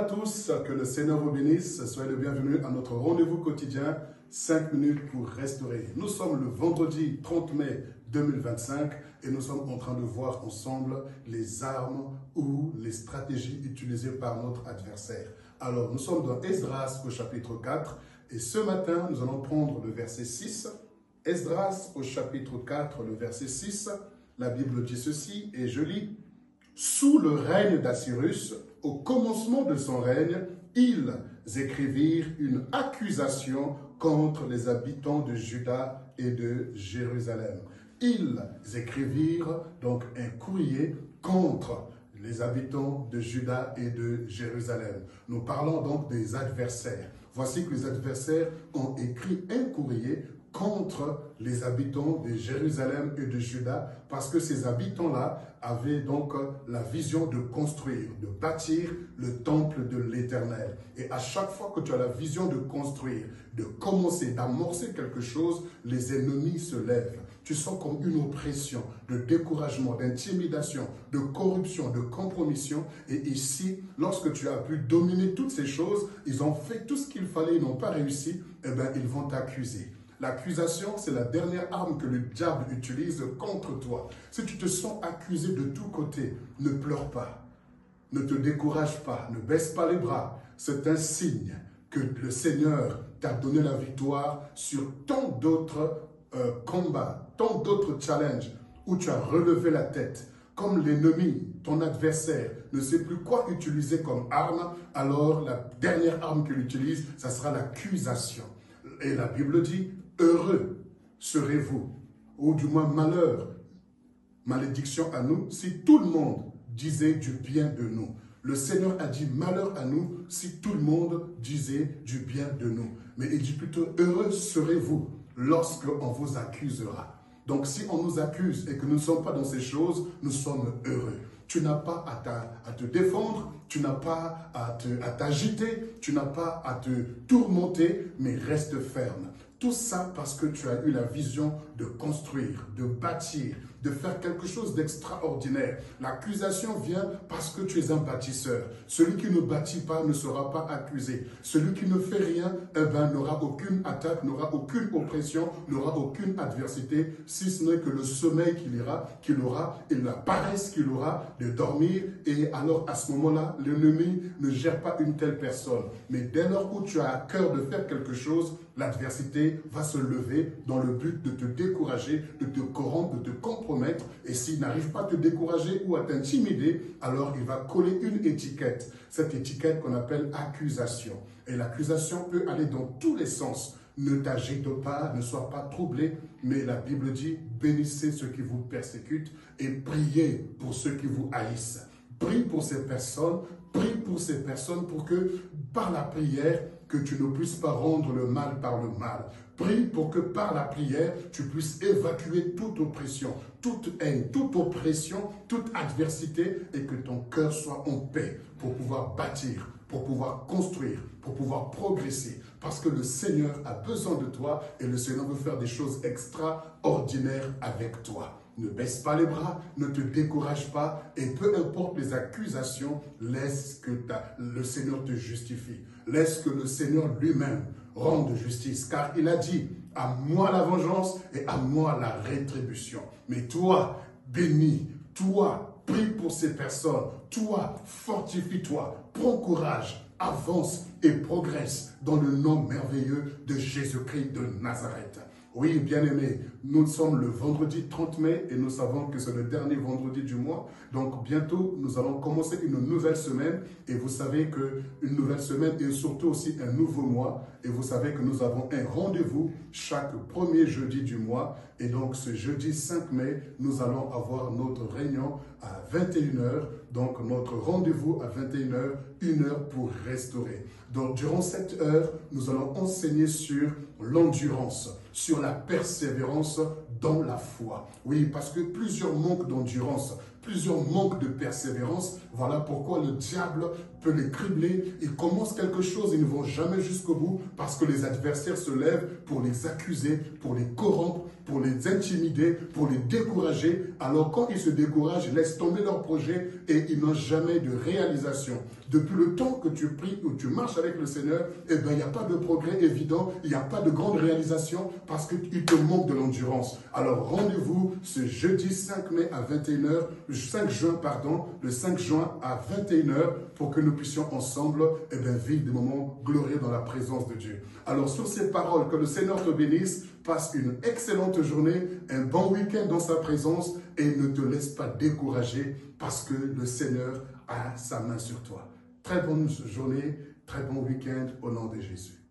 à tous, que le Seigneur vous bénisse. Soyez le bienvenu à notre rendez-vous quotidien, 5 minutes pour restaurer. Nous sommes le vendredi 30 mai 2025 et nous sommes en train de voir ensemble les armes ou les stratégies utilisées par notre adversaire. Alors, nous sommes dans Esdras au chapitre 4 et ce matin, nous allons prendre le verset 6. Esdras au chapitre 4, le verset 6, la Bible dit ceci et je lis. Sous le règne d'Assyrus, au commencement de son règne, ils écrivirent une accusation contre les habitants de Juda et de Jérusalem. Ils écrivirent donc un courrier contre les habitants de Juda et de Jérusalem. Nous parlons donc des adversaires. Voici que les adversaires ont écrit un courrier contre les habitants de Jérusalem et de Juda, parce que ces habitants-là avaient donc la vision de construire, de bâtir le temple de l'Éternel. Et à chaque fois que tu as la vision de construire, de commencer, d'amorcer quelque chose, les ennemis se lèvent. Tu sens comme une oppression, de découragement, d'intimidation, de corruption, de compromission. Et ici, lorsque tu as pu dominer toutes ces choses, ils ont fait tout ce qu'il fallait, ils n'ont pas réussi, eh bien, ils vont t'accuser. L'accusation, c'est la dernière arme que le diable utilise contre toi. Si tu te sens accusé de tous côtés, ne pleure pas, ne te décourage pas, ne baisse pas les bras. C'est un signe que le Seigneur t'a donné la victoire sur tant d'autres combats, tant d'autres challenges où tu as relevé la tête. Comme l'ennemi, ton adversaire, ne sait plus quoi utiliser comme arme, alors la dernière arme qu'il utilise, ça sera l'accusation. Et la Bible dit, heureux serez-vous, ou du moins malheur, malédiction à nous, si tout le monde disait du bien de nous. Le Seigneur a dit malheur à nous si tout le monde disait du bien de nous. Mais il dit plutôt heureux serez-vous lorsqu'on vous accusera. Donc si on nous accuse et que nous ne sommes pas dans ces choses, nous sommes heureux. Tu n'as pas à te défendre, tu n'as pas à t'agiter, tu n'as pas à te tourmenter, mais reste ferme. Tout ça parce que tu as eu la vision de construire, de bâtir, de faire quelque chose d'extraordinaire. L'accusation vient parce que tu es un bâtisseur. Celui qui ne bâtit pas ne sera pas accusé. Celui qui ne fait rien, eh ben, n'aura aucune attaque, n'aura aucune oppression, n'aura aucune adversité, si ce n'est que le sommeil qu'il aura et la paresse qu'il aura de dormir. Et alors à ce moment-là, l'ennemi ne gère pas une telle personne. Mais dès lors où tu as à cœur de faire quelque chose, l'adversité va se lever dans le but de te décourager, de te corrompre, de te compromettre. Et s'il n'arrive pas à te décourager ou à t'intimider, alors il va coller une étiquette. Cette étiquette qu'on appelle accusation. Et l'accusation peut aller dans tous les sens. Ne t'agite pas, ne sois pas troublé. Mais la Bible dit, bénissez ceux qui vous persécutent et priez pour ceux qui vous haïssent. Prie pour ces personnes pour que par la prière, que tu ne puisses pas rendre le mal par le mal. Prie pour que par la prière, tu puisses évacuer toute oppression, toute haine, toute oppression, toute adversité et que ton cœur soit en paix pour pouvoir bâtir, pour pouvoir construire, pour pouvoir progresser. Parce que le Seigneur a besoin de toi et le Seigneur veut faire des choses extraordinaires avec toi. Ne baisse pas les bras, ne te décourage pas et peu importe les accusations, laisse que le Seigneur te justifie. Laisse que le Seigneur lui-même rende justice. Car il a dit, à moi la vengeance et à moi la rétribution. Mais toi, bénis, toi, prie pour ces personnes. Toi, fortifie-toi, prends courage, avance et progresse dans le nom merveilleux de Jésus-Christ de Nazareth. Oui, bien-aimés, nous sommes le vendredi 30 mai et nous savons que c'est le dernier vendredi du mois. Donc bientôt, nous allons commencer une nouvelle semaine et vous savez qu'une nouvelle semaine est surtout aussi un nouveau mois. Et vous savez que nous avons un rendez-vous chaque premier jeudi du mois. Et donc ce jeudi 5 mai, nous allons avoir notre réunion à 21h. Donc notre rendez-vous à 21h, 1 heure pour restaurer. Donc durant cette heure, nous allons enseigner sur l'endurance, sur la persévérance dans la foi. Oui, parce que plusieurs manquent d'endurance, plusieurs manquent de persévérance. Voilà pourquoi le diable peut les cribler. Ils commencent quelque chose, ils ne vont jamais jusqu'au bout parce que les adversaires se lèvent pour les accuser, pour les corrompre, pour les intimider, pour les décourager. Alors quand ils se découragent, ils laissent tomber leurs projets et ils n'ont jamais de réalisation. Depuis le temps que tu pries ou tu marches avec le Seigneur, eh bien, il n'y a pas de progrès évident, il n'y a pas de grande réalisation parce qu'il te manque de l'endurance. Alors rendez-vous ce jeudi 5 mai à 21h, le 5 juin à 21h pour que nous puissions ensemble vivre des moments glorieux dans la présence de Dieu. Alors sur ces paroles, que le Seigneur te bénisse, passe une excellente journée, un bon week-end dans sa présence et ne te laisse pas décourager parce que le Seigneur a sa main sur toi. Très bonne journée, très bon week-end au nom de Jésus.